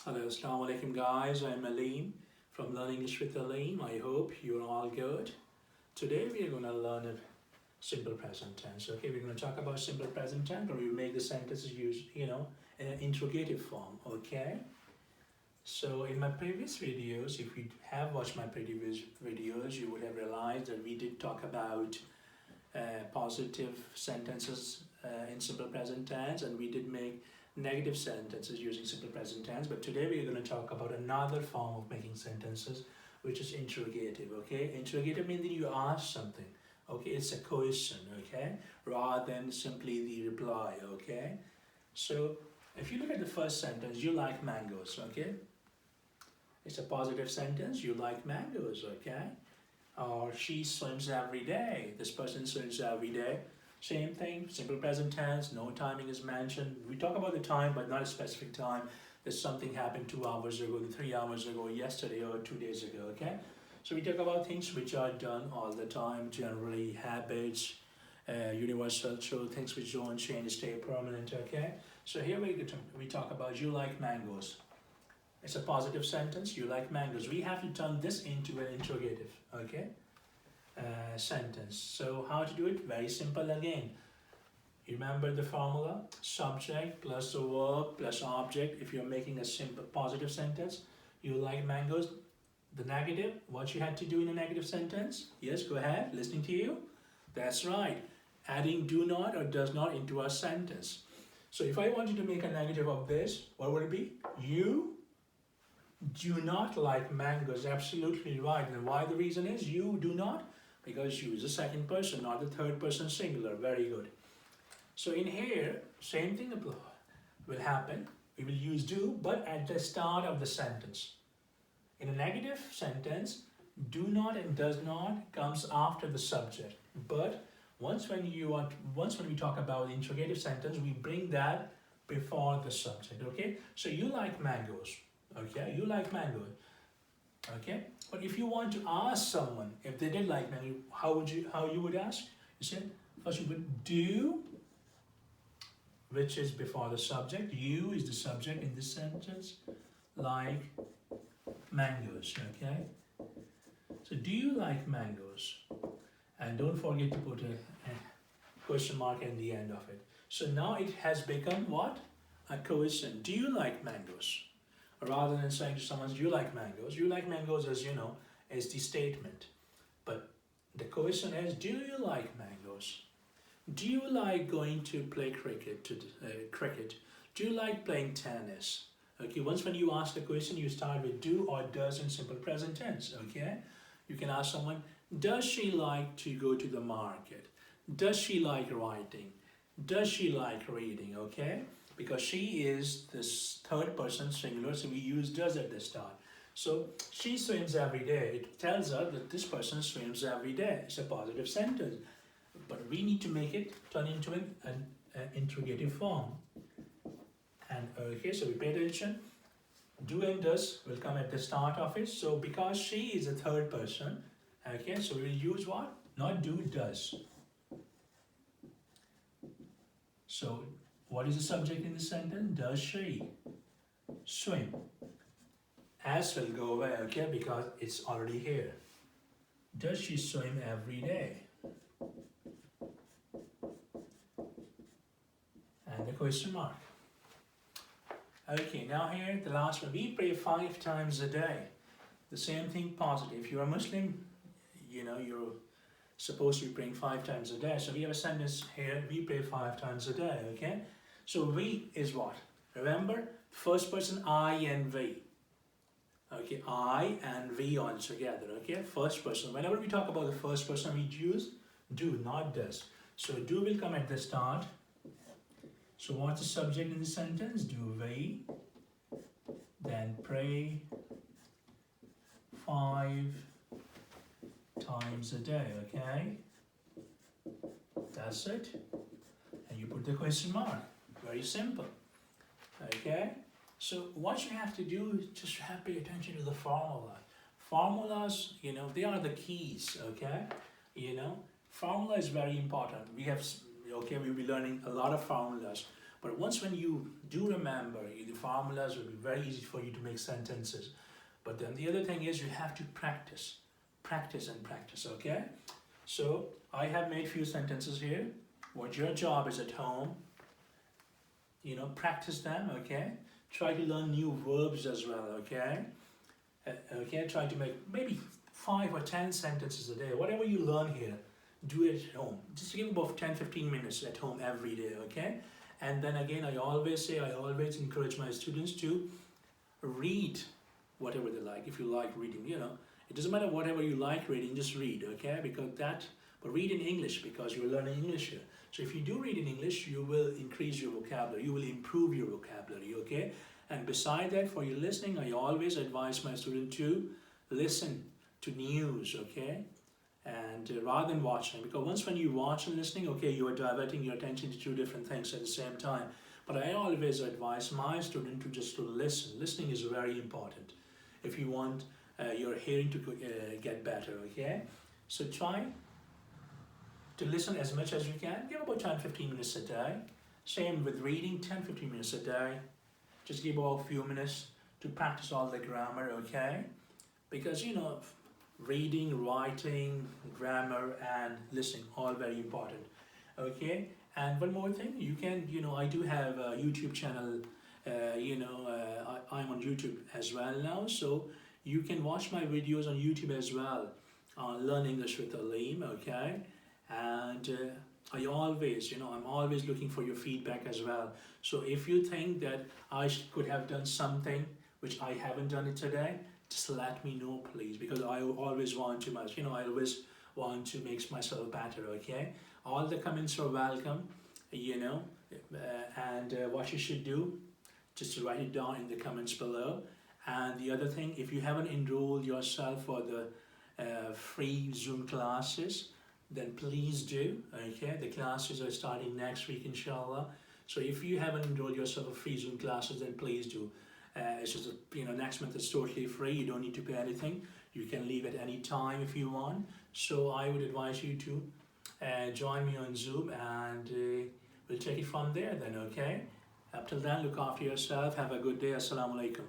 Hello, Assalamu alaikum guys. I'm Aleem from Learn English with Aleem. I hope you're all good. Today we are going to learn a simple present tense. Okay, we're going to talk about simple present tense, or we make the sentences use, in an interrogative form. Okay. So in my previous videos, if you have watched my previous videos, you would have realized that we did talk about positive sentences in simple present tense, and we did make negative sentences using simple present tense. But today we are going to talk about another form of making sentences, which is interrogative. Okay, interrogative means that you ask something. Okay, it's a question. Okay, rather than simply the reply. Okay, so if you look at the first sentence, you like mangoes. Okay, it's a positive sentence. You like mangoes. Okay, or she swims every day. This person swims every day. Same thing, simple present tense, no timing is mentioned. We talk about the time, but not a specific time. That something happened 2 hours ago, 3 hours ago, yesterday, or 2 days ago, okay? So we talk about things which are done all the time, generally habits, universal, so things which don't change, stay permanent, okay? So here we talk about you like mangoes. It's a positive sentence, you like mangoes. We have to turn this into an interrogative, okay? Sentence. So how to do it? Very simple again. You remember the formula? Subject plus the verb plus object. If you're making a simple positive sentence, you like mangoes. The negative, what you had to do in a negative sentence? Yes, go ahead, listening to you. That's right. Adding do not or does not into a sentence. So if I wanted to make a negative of this, what would it be? You do not like mangoes. Absolutely right. And why the reason is you do not? Because you is the second person, not the third person singular. Very good. So in here, same thing will happen. We will use do, but at the start of the sentence. In a negative sentence, do not and does not comes after the subject. But once when we talk about the interrogative sentence, we bring that before the subject. Okay. So you like mangoes. Okay. You like mangoes. Okay, but if you want to ask someone if they did like mango, how you would ask? You said first you would do, which is before the subject. You is the subject in this sentence, like mangoes. Okay, so do you like mangoes? And don't forget to put a question mark in the end of it. So now it has become what? A question. Do you like mangoes? Rather than saying to someone, you like mangoes, as you know, is the statement. But the question is, do you like mangoes? Do you like going to play cricket? Do you like playing tennis? Okay, once when you ask the question, you start with do or does in simple present tense. Okay, you can ask someone, does she like to go to the market? Does she like writing? Does she like reading? Okay, because she is this third person singular, so we use does at the start. So she swims every day. It tells us that this person swims every day. It's a positive sentence, but we need to make it turn into an interrogative form. And okay, so we pay attention. Do and does will come at the start of it. So because she is a third person, okay, so we will use what? Not do, does. So what is the subject in the sentence? Does she swim? As will go away, okay, because it's already here. Does she swim every day? And the question mark. Okay, now here, the last one. We pray 5 times a day. The same thing, positive. If you're a Muslim, you're supposed to be praying 5 times a day. So we have a sentence here, we pray 5 times a day, okay? So we is what? Remember, first person I and we. Okay, I and we all together, okay? First person. Whenever we talk about the first person, we use do, not does. So do will come at the start. So what's the subject in the sentence? Do we, then pray 5 times a day, okay? That's it. And you put the question mark. Very simple. Okay? So what you have to do is just have to pay attention to the formula. Formulas, they are the keys, okay? Formula is very important. We'll be learning a lot of formulas. But once when you do remember, the formulas will be very easy for you to make sentences. But then the other thing is you have to practice, practice and practice, okay? So I have made few sentences here. What your job is at home, practice them, okay? Try to learn new verbs as well, okay? Okay, try to make maybe 5 or 10 sentences a day. Whatever you learn here, do it at home. Just give about 10-15 minutes at home every day, okay? And then again, I always encourage my students to read whatever they like. If you like reading, it doesn't matter whatever you like reading, just read, okay? But read in English because you're learning English here. So if you do read in English, you will increase your vocabulary, you will improve your vocabulary, okay? And beside that, for your listening, I always advise my student to listen to news, okay? And rather than watching, because once when you watch and listening, okay, you are diverting your attention to 2 different things at the same time. But I always advise my student to just listen. Listening is very important if you want your hearing to get better, okay? So try to listen as much as you can. Give about 10-15 minutes a day. Same with reading, 10-15 minutes a day. Just give about a few minutes to practice all the grammar, okay? Because reading, writing, grammar and listening, all very important, okay? And one more thing, you can, I do have a YouTube channel, I'm on YouTube as well now, so you can watch my videos on YouTube as well, on Learn English with Aleem, okay? And I'm always looking for your feedback as well. So if you think that I could have done something which I haven't done it today, just let me know, please, because I always want to I always want to make myself better, okay? All the comments are welcome, and what you should do, just write it down in the comments below. And the other thing, if you haven't enrolled yourself for the free Zoom classes, then please do, okay? The classes are starting next week, inshallah. So if you haven't enrolled yourself for free Zoom classes, then please do. It's just, next month is totally free. You don't need to pay anything. You can leave at any time if you want. So I would advise you to join me on Zoom, and we'll take it from there then, okay? Up till then, look after yourself. Have a good day. Assalamu alaikum.